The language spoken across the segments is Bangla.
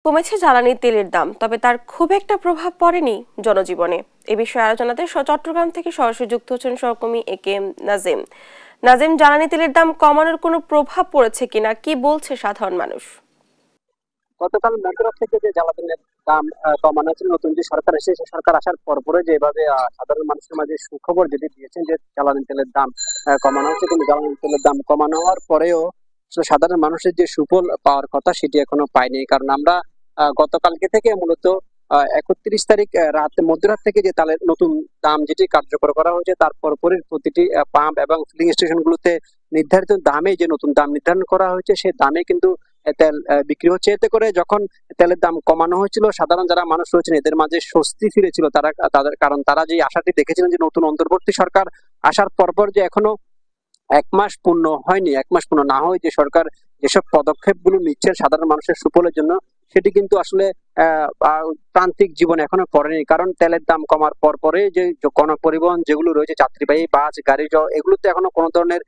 কমেছে জ্বালানি তেলের দাম, তবে তার খুব একটা প্রভাব পড়েনি জনজীবনে। এ বিষয়ে আলোচনাতে চট্টগ্রাম থেকে সরাসরি যুক্ত হচ্ছেন সহকর্মী এ.কে.এম. নাজিম। নাজিম, জ্বালানি তেলের দাম কমানোর কোনো প্রভাব পড়েছে কিনা, কি বলছে সাধারণ মানুষ? গতকাল মধ্যরাত থেকে যে জ্বালানির দাম কমানো হয়েছিল, নতুন যে সরকার এসেছে, সরকার আসার পরে যেভাবে সাধারণ মানুষের মাঝে সুখবর যেটি দিয়েছেন যে জ্বালানি তেলের দাম কমানো হচ্ছে, কিন্তু জ্বালানি তেলের দাম কমানো হওয়ার পরেও সাধারণ মানুষের যে সুফল পাওয়ার কথা সেটি এখনো পায়নি। কারণ আমরা গতকালকে থেকে মূলত 31 তারিখ মধ্যরাত থেকে যে তালের নতুন দাম যেটি কার্যকর করা হয়েছে, তার পরপরই প্রতিটি পাম্প এবং ফিলিং স্টেশন গুলোতে নির্ধারিত দামে যে নতুন দাম নির্ধারণ করা হয়েছে, সেই দামে কিন্তু তেল বিক্রি হচ্ছে। এতে করে যখন তেলের দাম কমানো হয়েছিল, সাধারণ যারা মানুষ রয়েছেন এদের মাঝে স্বস্তি ফিরেছিল তাদের, কারণ তারা যে আশাটি দেখেছিলেন যে নতুন অন্তর্বর্তী সরকার আসার পরপর যে এখনো 1 মাস পূর্ণ হয়নি, 1 মাস পূর্ণ না হয় যে সরকার যেসব পদক্ষেপ গুলো নিচ্ছেন সাধারণ মানুষের সুফলের জন্য, সেটি কিন্তু আসলে প্রান্তিক জীবনে এখনো পড়েনি। কারণ তেলের দাম কমার পরে যে গণপরিবহন যেগুলো রয়েছে, যাত্রীবাহী বাস, গাড়ি, এগুলোতে এখনো কোনো ধরনের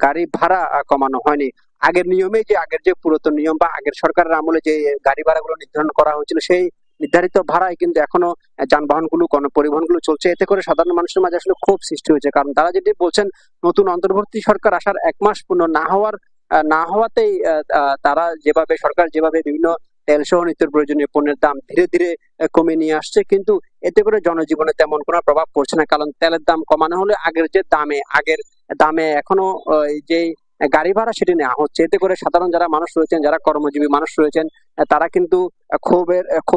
গাড়ি ভাড়া কমানো হয়নি। আগের যে পুরাতন নিয়ম বা আগের সরকারের আমলে যে গাড়ি ভাড়াগুলো নির্ধারণ করা হয়েছিল, সেই নির্ধারিত ভাড়ায় কিন্তু এখনো যানবাহনগুলো, গণপরিবহনগুলো চলছে। এতে করে সাধারণ মানুষের মাঝে আসলে ক্ষোভ সৃষ্টি হয়েছে। কারণ তারা যেটি বলছেন, নতুন অন্তর্বর্তী সরকার আসার 1 মাস পূর্ণ না হওয়াতেই সরকার যেভাবে বিভিন্ন তেল সহ নিত্য প্রয়োজনীয় পণ্যের দাম ধীরে ধীরে কমিয়ে নিয়ে আসছে, কিন্তু এতে করে জনজীবনে তেমন কোনো প্রভাব পড়ছে না। কারণ তেলের দাম কমানো হলে আগের দামে এখনো যে গাড়ি ভাড়া সেটি নেওয়া হচ্ছে। এতে করে সাধারণ যারা মানুষ রয়েছেন, যারা কর্মজীবী মানুষ রয়েছেন, তারা কিন্তু ক্ষোভ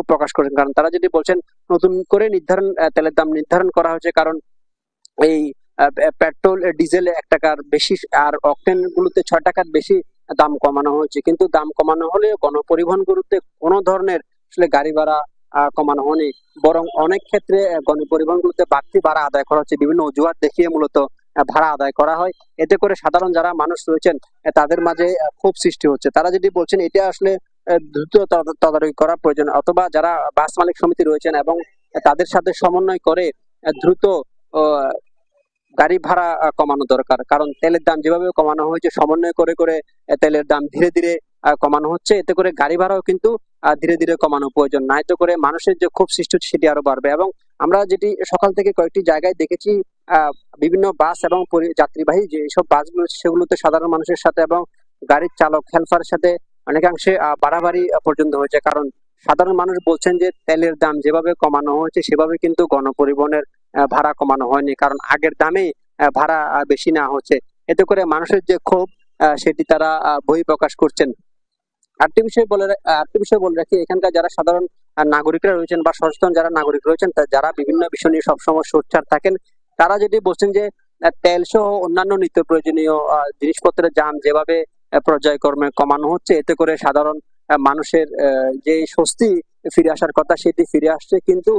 প্রকাশ করেছেন। কারণ তারা যদি বলছেন নতুন করে তেলের দাম নির্ধারণ করা হয়েছে, কারণ এই পেট্রোল ডিজেল 1 টাকার বেশি আর অকটেন গুলোতে 6 টাকার বেশি দাম কমানো হয়েছে, কিন্তু দাম কমানো হলে গণপরিবহন গুলোতে কোনো ধরনের আসলে গাড়ি ভাড়া কমানো হয়নি। বরং অনেক ক্ষেত্রে গণপরিবহন গুলোতে বাড়তি ভাড়া আদায় করা হচ্ছে, বিভিন্ন অজুহাত দেখিয়ে মূলত ভাড়া আদায় করা হয়। এতে করে সাধারণ যারা মানুষ রয়েছেন তাদের মাঝে ক্ষোভ সৃষ্টি হচ্ছে। তারা যদি বলছেন এটা আসলে দ্রুত তদারকি করা প্রয়োজন, অথবা যারা বাস মালিক সমিতি রয়েছেন এবং তাদের সাথে সমন্বয় করে দ্রুত গাড়ি ভাড়া কমানো দরকার। কারণ তেলের দাম যেভাবে কমানো হয়েছে, সমন্বয় করে করে তেলের দাম ধীরে ধীরে কমানো হচ্ছে। এতে করে গাড়ি ভাড়াও কিন্তু ধীরে ধীরে কমানো প্রয়োজন। নয়তো করে মানুষের যে ক্ষোভ সৃষ্টি হচ্ছে সেটি আরো বাড়বে। এবং আমরা যেটি সকাল থেকে কয়েকটি জায়গায় দেখেছি, বিভিন্ন বাস এবং যাত্রীবাহী যে সব বাসগুলো সেগুলোতে সাধারণ মানুষের সাথে এবং গাড়ির চালক হেলপারের সাথে অনেকাংশে বাড়াবাড়ি পর্যন্ত হয়েছে। কারণ সাধারণ মানুষ বলছেন যে তেলের দাম যেভাবে কমানো হয়েছে সেভাবে কিন্তু গণপরিবহনের ভাড়া কমানো হয়নি, কারণ আগের দামেই ভাড়া বেশি নেওয়া হচ্ছে। এতে করে মানুষের যে ক্ষোভ সেটি তারা বহিঃপ্রকাশ করছেন। আরেকটি বিষয় বলে রাখি, এখানকার যারা সাধারণ নাগরিকরা রয়েছেন বা সচেতন যারা নাগরিক রয়েছেন, যারা বিভিন্ন বিষয় নিয়ে সবসময় সোচ্চার থাকেন, তারা যদি বলছেন যে তেল সহ অন্যান্য নিত্য প্রয়োজনীয় জিনিসপত্রের দাম যেভাবে পর্যায়ক্রমে কমানো হচ্ছে, এতে করে সাধারণ মানুষের যে স্বস্তি ফিরে আসার কথা সেটি ফিরে আসছে। কিন্তু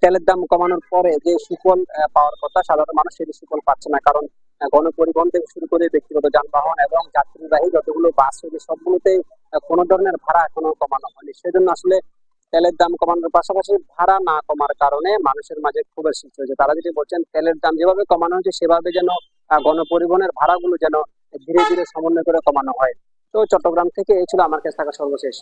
তেলের দাম কমানোর পরে যে সুফল পাওয়ার কথা, সাধারণ মানুষ সেটি সুফল পাচ্ছে না। কারণ গণপরিবহন থেকে শুরু করে ব্যক্তিগত যানবাহন এবং যাত্রীবাহী যতগুলো বাস রয়েছে সবগুলোতেই কোনো ধরনের ভাড়া এখনো কমানো হয়নি। সেজন্য আসলে তেলের দাম কমানোর পাশাপাশি ভাড়া না কমার কারণে মানুষের মাঝে ক্ষোভের সৃষ্টি হয়েছে। তারা যদি বলছেন তেলের দাম যেভাবে কমানো হয়েছে সেভাবে যেন গণপরিবহনের ভাড়াগুলো যেন ধীরে ধীরে সমন্বয় করে কমানো হয়। তো চট্টগ্রাম থেকে এই ছিল আমার কাছে থাকা সর্বশেষ।